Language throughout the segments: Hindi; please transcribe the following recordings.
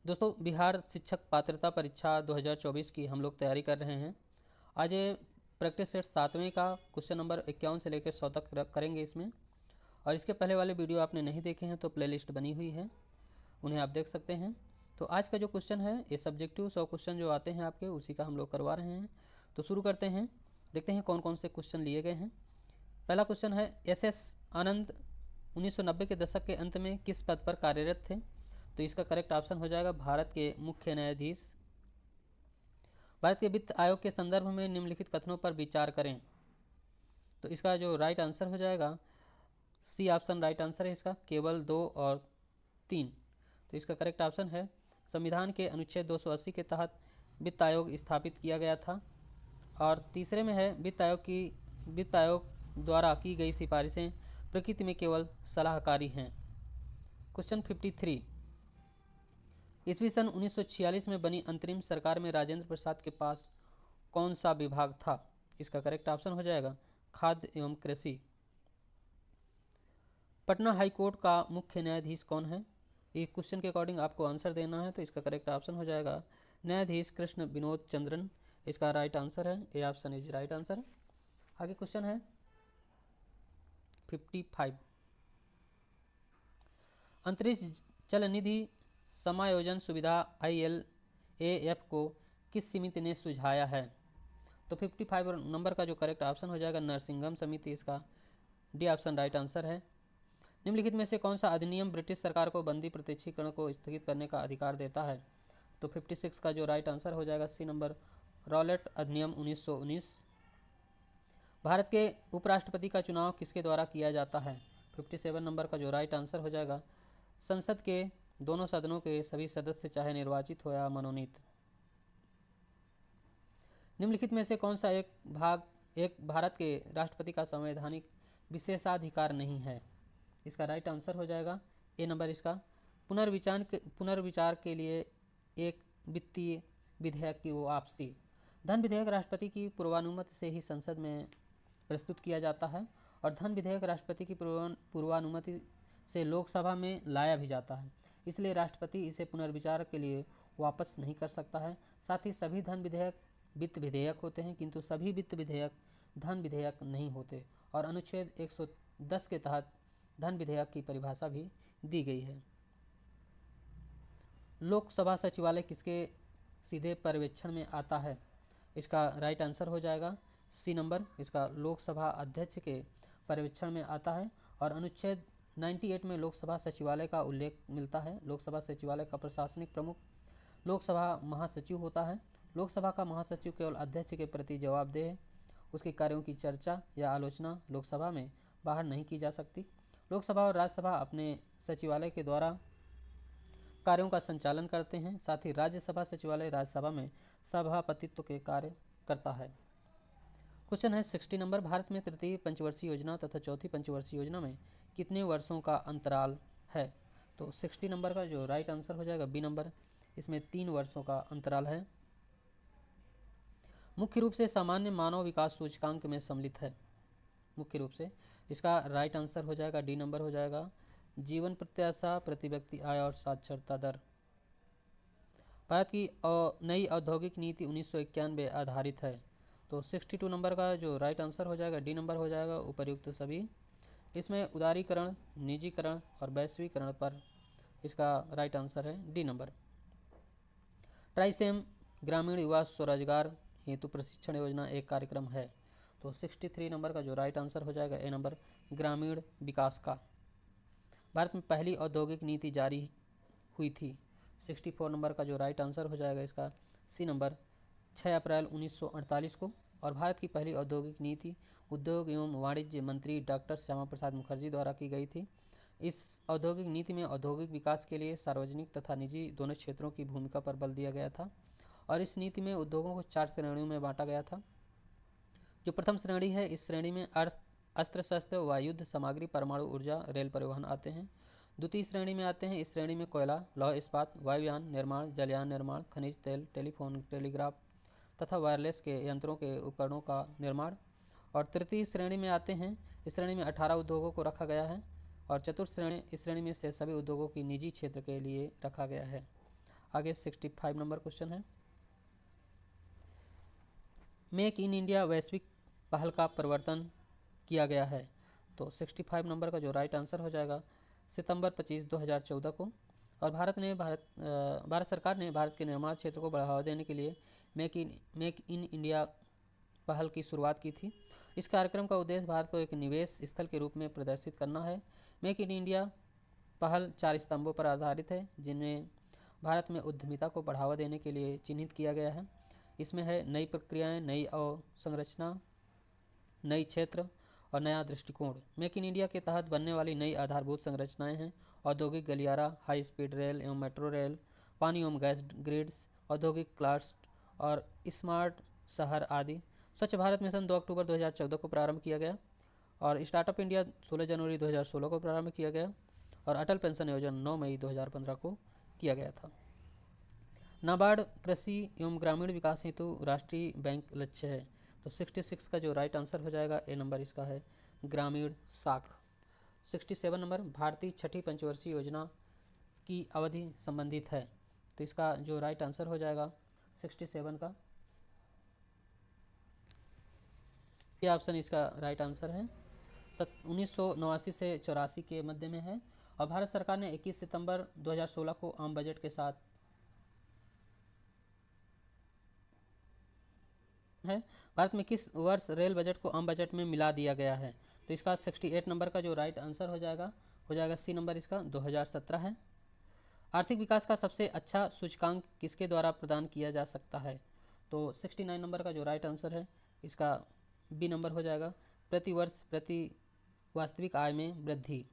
दोस्तों, बिहार शिक्षक पात्रता परीक्षा 2024 की हम लोग तैयारी कर रहे हैं। आज ये प्रैक्टिस सेट 7वें का क्वेश्चन नंबर 51 से लेकर 100 तक करेंगे इसमें। और इसके पहले वाले वीडियो आपने नहीं देखे हैं तो प्लेलिस्ट बनी हुई है, उन्हें आप देख सकते हैं। तो आज का जो क्वेश्चन है ये सब्जेक्टिव 100 क्वेश्चन जो आते हैं आपके, उसी का हम लोग करवा रहे हैं। तो शुरू करते हैं, देखते हैं कौन कौन से क्वेश्चन लिए गए हैं। पहला क्वेश्चन है, एस आनंद 1990 के दशक के अंत में किस पद पर कार्यरत थे? तो इसका करेक्ट ऑप्शन हो जाएगा भारत के मुख्य न्यायाधीश। भारत के वित्त आयोग के संदर्भ में निम्नलिखित कथनों पर विचार करें। तो इसका जो राइट आंसर हो जाएगा सी ऑप्शन राइट आंसर है इसका, केवल 2 और 3। तो इसका करेक्ट ऑप्शन है संविधान के अनुच्छेद 280 के तहत वित्त आयोग स्थापित किया गया था। और तीसरे में है वित्त आयोग द्वारा की गई सिफारिशें प्रकृति में केवल सलाहकारी हैं। क्वेश्चन 53, ईस्वी सन 1946 में बनी अंतरिम सरकार में राजेंद्र प्रसाद के पास कौन सा विभाग था? इसका करेक्ट ऑप्शन हो जाएगा खाद्य एवं कृषि। पटना हाईकोर्ट का मुख्य न्यायाधीश कौन है? ये क्वेश्चन के अकॉर्डिंग आपको आंसर देना है, तो इसका करेक्ट ऑप्शन हो जाएगा न्यायाधीश कृष्ण विनोद चंद्रन। इसका राइट आंसर है, A option is right answer. आगे क्वेश्चन है 55, अंतरिक्ष जल निधि समायोजन सुविधा ILAF को किस समिति ने सुझाया है? तो 55 नंबर का जो करेक्ट ऑप्शन हो जाएगा नरसिंघम समिति, इसका डी ऑप्शन राइट आंसर है। निम्नलिखित में से कौन सा अधिनियम ब्रिटिश सरकार को बंदी प्रत्यक्षीकरण को स्थगित करने का अधिकार देता है? तो 56 का जो राइट आंसर हो जाएगा सी नंबर रॉलेट अधिनियम 1919। भारत के उपराष्ट्रपति का चुनाव किसके द्वारा किया जाता है? 57 नंबर का जो राइट आंसर हो जाएगा संसद के दोनों सदनों के सभी सदस्य चाहे निर्वाचित हो या मनोनीत। निम्नलिखित में से कौन सा एक भारत के राष्ट्रपति का संवैधानिक विशेषाधिकार नहीं है? इसका राइट आंसर हो जाएगा ए नंबर इसका पुनर्विचार के लिए एक वित्तीय विधेयक की वापसी। धन विधेयक राष्ट्रपति की पूर्वानुमति से ही संसद में प्रस्तुत किया जाता है और धन विधेयक राष्ट्रपति की पूर्वानुमति से लोकसभा में लाया भी जाता है, इसलिए राष्ट्रपति इसे पुनर्विचार के लिए वापस नहीं कर सकता है। साथ ही सभी धन विधेयक वित्त विधेयक होते हैं, किंतु सभी वित्त विधेयक धन विधेयक नहीं होते। और अनुच्छेद 110 के तहत धन विधेयक की परिभाषा भी दी गई है। लोकसभा सचिवालय किसके सीधे पर्यवेक्षण में आता है? इसका राइट आंसर हो जाएगा सी नंबर, इसका लोकसभा अध्यक्ष के पर्यवेक्षण में आता है। और अनुच्छेद 98 में लोकसभा सचिवालय का उल्लेख मिलता है। लोकसभा सचिवालय का प्रशासनिक प्रमुख लोकसभा महासचिव होता है। लोकसभा का महासचिव केवल अध्यक्ष के प्रति जवाबदेह है, उसके कार्यों की चर्चा या आलोचना लोकसभा में बाहर नहीं की जा सकती। लोकसभा और राज्यसभा अपने सचिवालय के द्वारा कार्यों का संचालन करते हैं। साथ ही राज्यसभा सचिवालय राज्यसभा में सभापतित्व के कार्य करता है। क्वेश्चन है 60 नंबर, भारत में तृतीय पंचवर्षीय योजना तथा चौथी पंचवर्षीय योजना में कितने वर्षों का अंतराल है? तो 60 नंबर का जो राइट आंसर हो जाएगा बी नंबर, इसमें 3 वर्षों का अंतराल है। मुख्य रूप से सामान्य मानव विकास सूचकांक में सम्मिलित है। मुख्य रूप से इसका राइट आंसर हो जाएगा डी नंबर हो जाएगा जीवन प्रत्याशा, प्रति व्यक्ति आय और साक्षरता दर। भारत की नई औद्योगिक नीति 1991 आधारित है। तो 62 नंबर का जो राइट आंसर हो जाएगा डी नंबर हो जाएगा उपर्युक्त सभी। इसमें उदारीकरण, निजीकरण और वैश्वीकरण पर इसका राइट आंसर है डी नंबर। ट्राइसेम ग्रामीण युवा स्वरोजगार हेतु प्रशिक्षण योजना एक कार्यक्रम है। तो 63 नंबर का जो राइट आंसर हो जाएगा ए नंबर ग्रामीण विकास का। भारत में पहली औद्योगिक नीति जारी हुई थी। 64 नंबर का जो राइट आंसर हो जाएगा इसका सी नंबर 6 अप्रैल 1948 को। और भारत की पहली औद्योगिक नीति उद्योग एवं वाणिज्य मंत्री डॉक्टर श्यामा प्रसाद मुखर्जी द्वारा की गई थी। इस औद्योगिक नीति में औद्योगिक विकास के लिए सार्वजनिक तथा निजी दोनों क्षेत्रों की भूमिका पर बल दिया गया था। और इस नीति में उद्योगों को 4 श्रेणियों में बांटा गया था। जो प्रथम श्रेणी है, इस श्रेणी में अस्त्र शस्त्र, वायुद्ध सामग्री, परमाणु ऊर्जा, रेल परिवहन आते हैं। द्वितीय श्रेणी में आते हैं, इस श्रेणी में कोयला, लौह इस्पात, वायुयान निर्माण, जलयान निर्माण, खनिज तेल, टेलीफोन, टेलीग्राफ तथा वायरलेस के यंत्रों के उपकरणों का निर्माण। और तृतीय श्रेणी में आते हैं, इस श्रेणी में 18 उद्योगों को रखा गया है। और चतुर्थ श्रेणी, इस श्रेणी में से सभी उद्योगों की निजी क्षेत्र के लिए रखा गया है। आगे 65 नंबर क्वेश्चन है, मेक इन इंडिया वैश्विक पहल का प्रवर्तन किया गया है। तो 65 नंबर का जो राइट आंसर हो जाएगा सितंबर 25, 2014 को। और भारत सरकार ने भारत के निर्माण क्षेत्र को बढ़ावा देने के लिए मेक इन इंडिया पहल की शुरुआत की थी। इस कार्यक्रम का उद्देश्य भारत को एक निवेश स्थल के रूप में प्रदर्शित करना है। मेक इन इंडिया पहल 4 स्तंभों पर आधारित है, जिन्हें भारत में उद्यमिता को बढ़ावा देने के लिए चिन्हित किया गया है। इसमें है नई प्रक्रियाएं, नई अवसंरचना, नई क्षेत्र और नया दृष्टिकोण। मेक इन इंडिया के तहत बनने वाली नई आधारभूत संरचनाएं हैं औद्योगिक गलियारा, हाई स्पीड रेल एवं मेट्रो रेल, पानी एवं गैस ग्रिड्स, औद्योगिक क्लस्टर और स्मार्ट शहर आदि। स्वच्छ भारत मिशन 2 अक्टूबर 2014 को प्रारंभ किया गया और स्टार्टअप इंडिया 16 जनवरी 2016 को प्रारंभ किया गया और अटल पेंशन योजना 9 मई 2015 को किया गया था। नाबार्ड कृषि एवं ग्रामीण विकास हेतु राष्ट्रीय बैंक लक्ष्य है। तो 66 का जो राइट आंसर हो जाएगा ए नंबर इसका है ग्रामीण शाख। 67 नंबर, भारतीय छठी पंचवर्षीय योजना की अवधि संबंधित है। तो इसका जो राइट आंसर हो जाएगा 67 का ये ऑप्शन इसका राइट आंसर है। 1989 से 84 के मध्य में है और भारत सरकार ने 21 सितंबर 2016 को आम बजट के साथ है। भारत में किस वर्ष रेल बजट को आम बजट में मिला दिया गया है? तो इसका 68 नंबर का जो राइट आंसर हो जाएगा सी नंबर इसका 2017 है। आर्थिक विकास का सबसे अच्छा सूचकांक किसके द्वारा प्रदान किया जा सकता है? तो 69 नंबर का जो राइट आंसर है इसका बी नंबर हो जाएगा प्रति वर्ष प्रति वास्तविक आय में वृद्धि।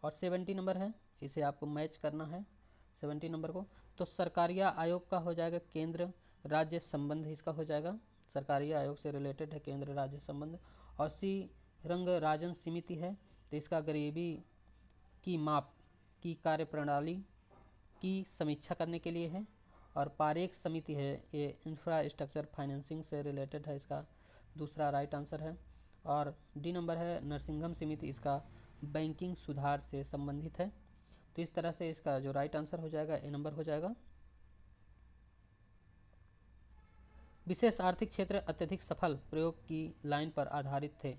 और 70 नंबर है, इसे आपको मैच करना है 70 नंबर को। तो सरकारिया आयोग का हो जाएगा केंद्र राज्य संबंध, इसका हो जाएगा सरकारिया आयोग से रिलेटेड है केंद्र राज्य संबंध। और सी रंगराजन समिति है, तो इसका गरीबी की माप की कार्यप्रणाली की समीक्षा करने के लिए है। और पारेख समिति है, ये इंफ्रास्ट्रक्चर फाइनेंसिंग से रिलेटेड है, इसका दूसरा राइट आंसर है। और डी नंबर है नरसिंघम समिति, इसका बैंकिंग सुधार से संबंधित है। तो इस तरह से इसका जो राइट आंसर हो जाएगा ए नंबर हो जाएगा। विशेष आर्थिक क्षेत्र अत्यधिक सफल प्रयोग की लाइन पर आधारित थे।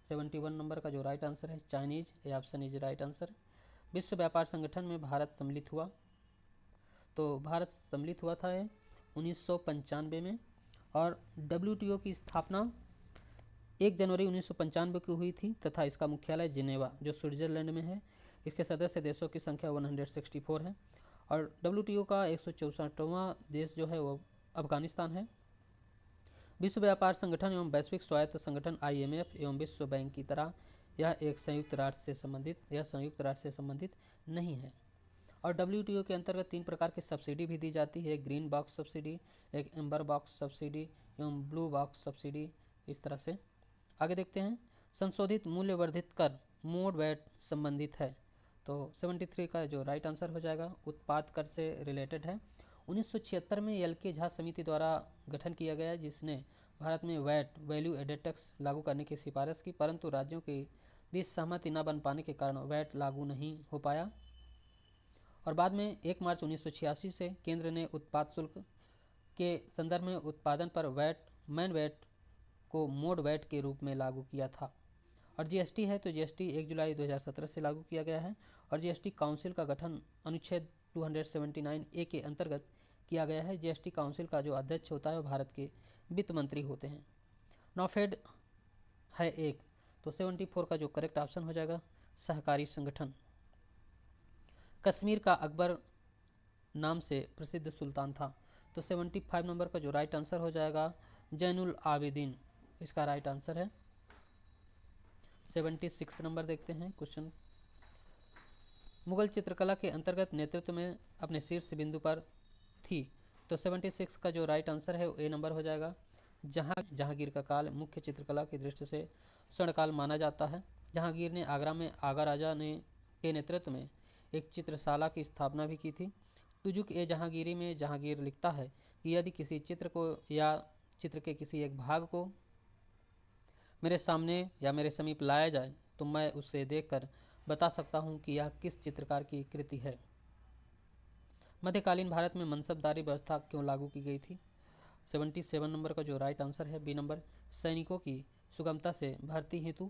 71 नंबर का जो राइट आंसर है चाइनीज, ये ऑप्शन इज राइट आंसर। विश्व व्यापार संगठन में भारत सम्मिलित हुआ, तो भारत सम्मिलित हुआ था 1995 में। और WTO की स्थापना 1 जनवरी 1995 को हुई थी तथा इसका मुख्यालय जिनेवा जो स्विट्जरलैंड में है। इसके सदस्य देशों की संख्या 164 है। और WTO का 164वां देश जो है वो अफगानिस्तान है। विश्व व्यापार संगठन एवं वैश्विक स्वायत्त संगठन IMF एवं विश्व बैंक की तरह यह एक संयुक्त राष्ट्र से संबंधित नहीं है। और WTO के अंतर्गत 3 प्रकार की सब्सिडी भी दी जाती है, ग्रीन बॉक्स सब्सिडी, एक एम्बर बॉक्स सब्सिडी एवं ब्लू बॉक्स सब्सिडी। इस तरह से आगे देखते हैं। संशोधित मूल्य वर्धित कर मोड वैट संबंधित है। तो 73 का जो राइट आंसर हो जाएगा उत्पाद कर से रिलेटेड है। 1976 में LK झा समिति द्वारा गठन किया गया, जिसने भारत में वैट वैल्यू एडेड टैक्स लागू करने की सिफारिश की, परंतु राज्यों के बीच सहमति न बन पाने के कारण वैट लागू नहीं हो पाया। और बाद में 1 मार्च 1986 से केंद्र ने उत्पाद शुल्क के संदर्भ में उत्पादन पर मैन वैट को मोड वैट के रूप में लागू किया था। और GST है, तो GST 1 जुलाई 2017 से लागू किया गया है। और GST काउंसिल का गठन अनुच्छेद 279A के अंतर्गत किया गया है। GST काउंसिल का जो अध्यक्ष होता है वो भारत के वित्त मंत्री होते हैं। नॉफेड है एक, तो 74 का जो करेक्ट ऑप्शन हो जाएगा सहकारी संगठन। कश्मीर का अकबर नाम से प्रसिद्ध सुल्तान था, तो 75 नंबर का जो राइट आंसर हो जाएगा जैनुल आबिदीन, इसका राइट आंसर है। 76 नंबर देखते हैं क्वेश्चन। मुगल चित्रकला के अंतर्गत नेतृत्व में अपने शीर्ष बिंदु पर थी, तो 76 का जो राइट आंसर है ए नंबर हो जाएगा। जहांगीर का काल मुख्य चित्रकला की दृष्टि से स्वर्णकाल माना जाता है। जहांगीर ने आगरा में आगा राजा ने के नेतृत्व में एक चित्रशाला की स्थापना भी की थी। तुजुक ए जहांगीरी में जहांगीर लिखता है कि यदि किसी चित्र को या चित्र के किसी एक भाग को मेरे सामने या मेरे समीप लाया जाए तो मैं उसे देखकर बता सकता हूँ कि यह किस चित्रकार की कृति है। मध्यकालीन भारत में मनसबदारी व्यवस्था क्यों लागू की गई थी? 77 नंबर का जो राइट आंसर है बी नंबर, सैनिकों की सुगमता से भर्ती हेतु।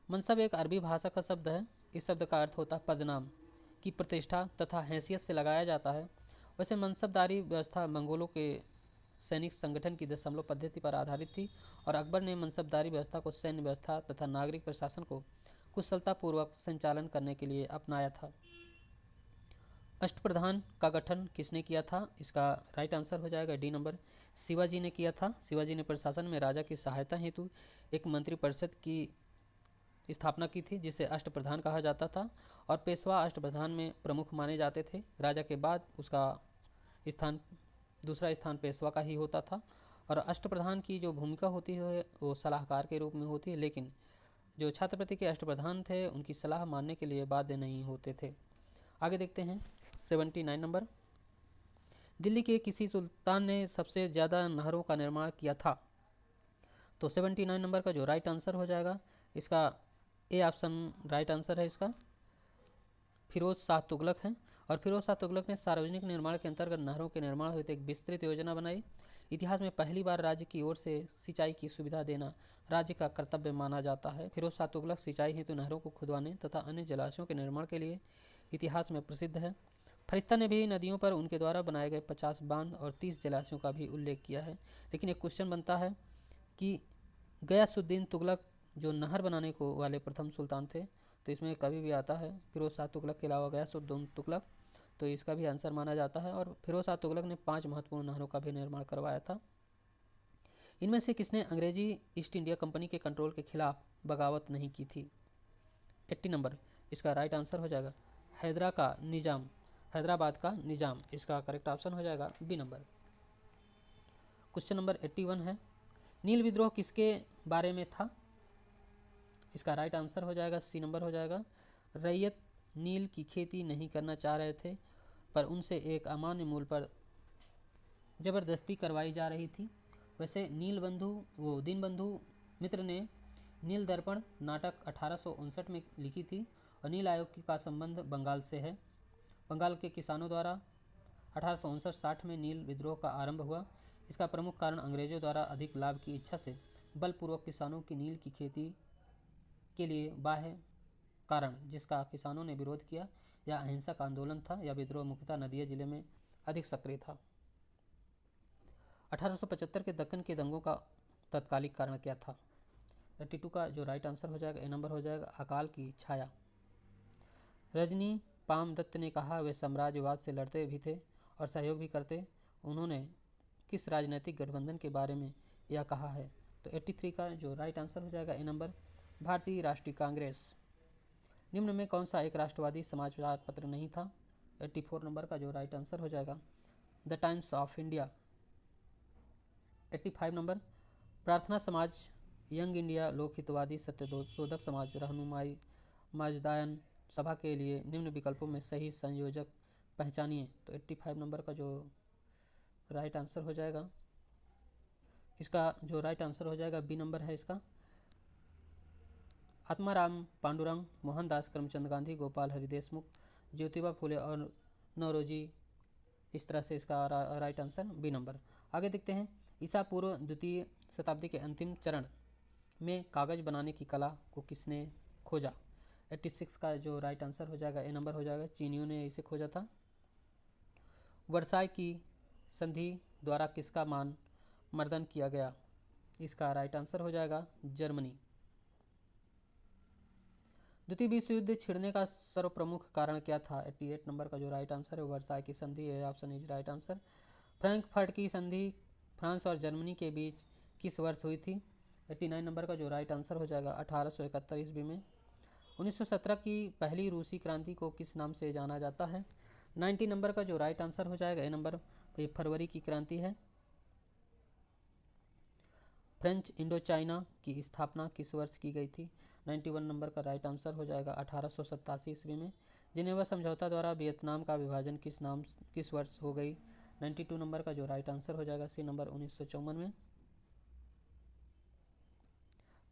मनसब एक अरबी भाषा का शब्द है। इस शब्द का अर्थ होता है पदनाम की प्रतिष्ठा तथा हैसियत से लगाया जाता है। वैसे मनसबदारी व्यवस्था मंगोलों के सैनिक संगठन की दशमलव पद्धति पर आधारित थी और अकबर ने मनसबदारी व्यवस्था को सैन्य व्यवस्था तथा नागरिक प्रशासन को कुशलतापूर्वक संचालन करने के लिए अपनाया था। अष्टप्रधान का गठन किसने किया था? इसका राइट आंसर हो जाएगा डी नंबर, शिवाजी ने किया था। शिवाजी ने प्रशासन में राजा की सहायता हेतु एक मंत्रिपरिषद की स्थापना की थी जिसे अष्टप्रधान कहा जाता था और पेशवा अष्टप्रधान में प्रमुख माने जाते थे। राजा के बाद उसका स्थान दूसरा स्थान पेशवा का ही होता था और अष्टप्रधान की जो भूमिका होती है वो सलाहकार के रूप में होती है, लेकिन जो छत्रपति के अष्टप्रधान थे उनकी सलाह मानने के लिए बाध्य नहीं होते थे। आगे देखते हैं 79 नंबर, दिल्ली के किसी सुल्तान ने सबसे ज़्यादा नहरों का निर्माण किया था? तो 79 नंबर का जो राइट आंसर हो जाएगा इसका ए ऑप्शन राइट आंसर है इसका, फिरोज शाह तुगलक है। और फिरोज शाह तुगलक ने सार्वजनिक निर्माण के अंतर्गत नहरों के निर्माण हेतु एक विस्तृत योजना बनाई। इतिहास में पहली बार राज्य की ओर से सिंचाई की सुविधा देना राज्य का कर्तव्य माना जाता है। फिरोज शाह तुगलक सिंचाई हेतु नहरों को खुदवाने तथा अन्य जलाशयों के निर्माण के लिए इतिहास में प्रसिद्ध है। फरिश्ता ने भी नदियों पर उनके द्वारा बनाए गए 50 बांध और 30 जलाशयों का भी उल्लेख किया है। लेकिन एक क्वेश्चन बनता है कि गयासुद्दीन तुगलक जो नहर बनाने को वाले प्रथम सुल्तान थे, तो इसमें कभी भी आता है फिरोज शाह तुगलक के अलावा गयासुद्दीन तुगलक, तो इसका भी आंसर माना जाता है। और फिरोज शाह तुगलक ने 5 महत्वपूर्ण नहरों का भी निर्माण करवाया था। इनमें से किसने अंग्रेजी ईस्ट इंडिया कंपनी के कंट्रोल के खिलाफ बगावत नहीं की थी? 80 नंबर, इसका राइट आंसर हो जाएगा हैदराबाद का निजाम। इसका करेक्ट ऑप्शन हो जाएगा बी नंबर। क्वेश्चन नंबर 81 है, नील विद्रोह किसके बारे में था? इसका राइट आंसर हो जाएगा सी नंबर हो जाएगा, रैयत नील की खेती नहीं करना चाह रहे थे पर उनसे एक अमान्य मूल्य पर जबरदस्ती करवाई जा रही थी। वैसे दीनबंधु मित्र ने नील दर्पण नाटक 1859 में लिखी थी और नील आयोग का संबंध बंगाल से है। बंगाल के किसानों द्वारा 1859-60 में नील विद्रोह का आरंभ हुआ। इसका प्रमुख कारण अंग्रेजों द्वारा अधिक लाभ की इच्छा से बलपूर्वक किसानों की नील की खेती के लिए बाह्य कारण जिसका किसानों ने विरोध किया, यह अहिंसक आंदोलन था। यह विद्रोह मुख्यतः नदिया जिले में अधिक सक्रिय था। 1875 के दक्कन के दंगों का तत्कालिक कारण क्या था? 82 का जो राइट आंसर हो जाएगा ए नंबर हो जाएगा, अकाल की छाया। रजनी पाम दत्त ने कहा वे साम्राज्यवाद से लड़ते भी थे और सहयोग भी करते। उन्होंने किस राजनीतिक गठबंधन के बारे में यह कहा है? तो 83 का जो राइट आंसर हो जाएगा ए नंबर, भारतीय राष्ट्रीय कांग्रेस। निम्न में कौन सा एक राष्ट्रवादी समाचार पत्र नहीं था? 84 नंबर का जो राइट आंसर हो जाएगा the times of India. 85 number, प्रार्थना समाज, यंग इंडिया, लोक हितवादी, सत्यशोधक समाज, रहनुमाई मजदायन सभा के लिए निम्न विकल्पों में सही संयोजक पहचानिए। तो 85 नंबर का जो राइट आंसर हो जाएगा इसका जो राइट आंसर हो जाएगा बी नंबर है इसका, आत्माराम पांडुरंग, मोहनदास करमचंद गांधी, गोपाल हरि देशमुख, ज्योतिबा फुले और नौरोजी। इस तरह से इसका राइट आंसर बी नंबर। आगे देखते हैं, ईसा पूर्व द्वितीय शताब्दी के अंतिम चरण में कागज बनाने की कला को किसने खोजा? 86 का जो राइट आंसर हो जाएगा ए नंबर हो जाएगा, चीनियों ने इसे खोजा था। वर्साय की संधि द्वारा किसका मान मर्दन किया गया? इसका राइट आंसर हो जाएगा जर्मनी। द्वितीय विश्व युद्ध छिड़ने का सर्वप्रमुख कारण क्या था? 88 नंबर का जो राइट आंसर है वर्साय की संधि है, option is right answer. Frankfurt की संधि फ्रांस और जर्मनी के बीच किस वर्ष हुई थी? 89 नंबर का जो राइट आंसर हो जाएगा 1871 ईस्वी में। 1917 की पहली रूसी क्रांति को किस नाम से जाना जाता है? 90 नंबर का जो राइट आंसर हो जाएगा ए नंबर, ये फरवरी की क्रांति है। फ्रेंच इंडो चाइना की स्थापना किस वर्ष की गई थी? 91 नंबर का राइट आंसर हो जाएगा 1887 ईस्वी में। जिनेवा समझौता द्वारा वियतनाम का विभाजन किस वर्ष हो गई? 92 नंबर का जो राइट आंसर हो जाएगा सी नंबर, 1954 में।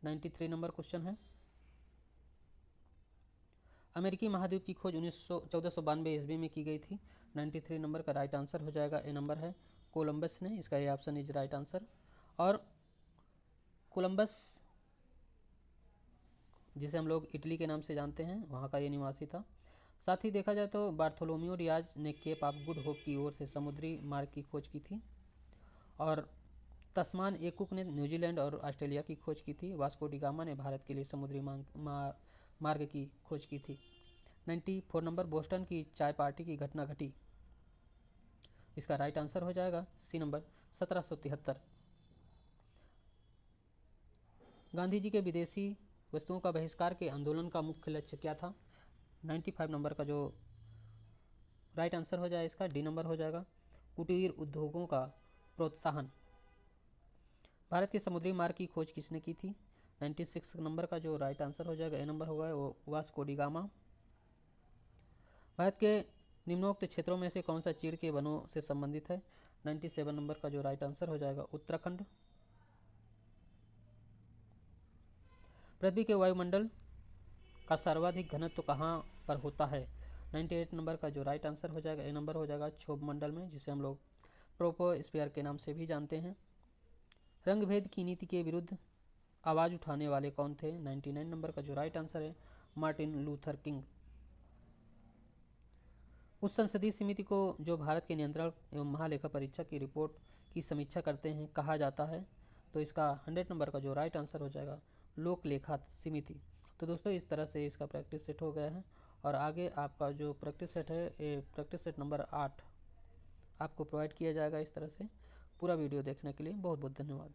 93 नंबर क्वेश्चन है, अमेरिकी महाद्वीप की खोज 1492 ईस्वी में की गई थी। 93 नंबर का राइट आंसर हो जाएगा, ए नंबर है कोलंबस ने, इसका ये ऑप्शन इज राइट आंसर। और कोलंबस जिसे हम लोग इटली के नाम से जानते हैं, वहाँ का ये निवासी था। साथ ही देखा जाए तो बार्थोलोम्यू डियाज ने केप ऑफ गुड होप की ओर से समुद्री मार्ग की खोज की थी। और तस्मान ए कुक ने न्यूजीलैंड और ऑस्ट्रेलिया की खोज की थी। वास्को डी गामा ने भारत के लिए समुद्री मार्ग की खोज की थी। 94 नंबर, बोस्टन की चाय पार्टी की घटना घटी, इसका राइट आंसर हो जाएगा सी नंबर 1773। गांधी जी के विदेशी वस्तुओं का बहिष्कार के आंदोलन का मुख्य लक्ष्य क्या था? 95 नंबर का जो राइट आंसर हो जाएगा इसका डी नंबर हो जाएगा, कुटीर उद्योगों का प्रोत्साहन। भारत के समुद्री मार्ग की खोज किसने की थी? 96 नंबर का जो राइट आंसर हो जाएगा, ए नंबर होगा वो वास्को डी गामा। भारत के निम्नोक्त क्षेत्रों में से कौन सा चीड़ के वनों से संबंधित है? 97 नंबर का जो राइट आंसर हो जाएगा उत्तराखंड। पृथ्वी के वायुमंडल का सर्वाधिक घनत्व तो कहाँ पर होता है? 98 नंबर का जो राइट आंसर हो जाएगा, ए नंबर हो जाएगा क्षोभ मंडल में, जिसे हम लोग ट्रोपोस्फीयर के नाम से भी जानते हैं। रंग भेद की नीति के विरुद्ध आवाज़ उठाने वाले कौन थे? 99 नंबर का जो राइट आंसर है मार्टिन लूथर किंग। उस संसदीय समिति को जो भारत के नियंत्रण एवं महालेखा परीक्षा की रिपोर्ट की समीक्षा करते हैं कहा जाता है? तो इसका 100 नंबर का जो राइट आंसर हो जाएगा लोक लेखा समिति। तो दोस्तों इस तरह से इसका प्रैक्टिस सेट हो गया है, और आगे आपका जो प्रैक्टिस सेट है ये प्रैक्टिस सेट नंबर 8 आपको प्रोवाइड किया जाएगा। इस तरह से पूरा वीडियो देखने के लिए बहुत बहुत धन्यवाद।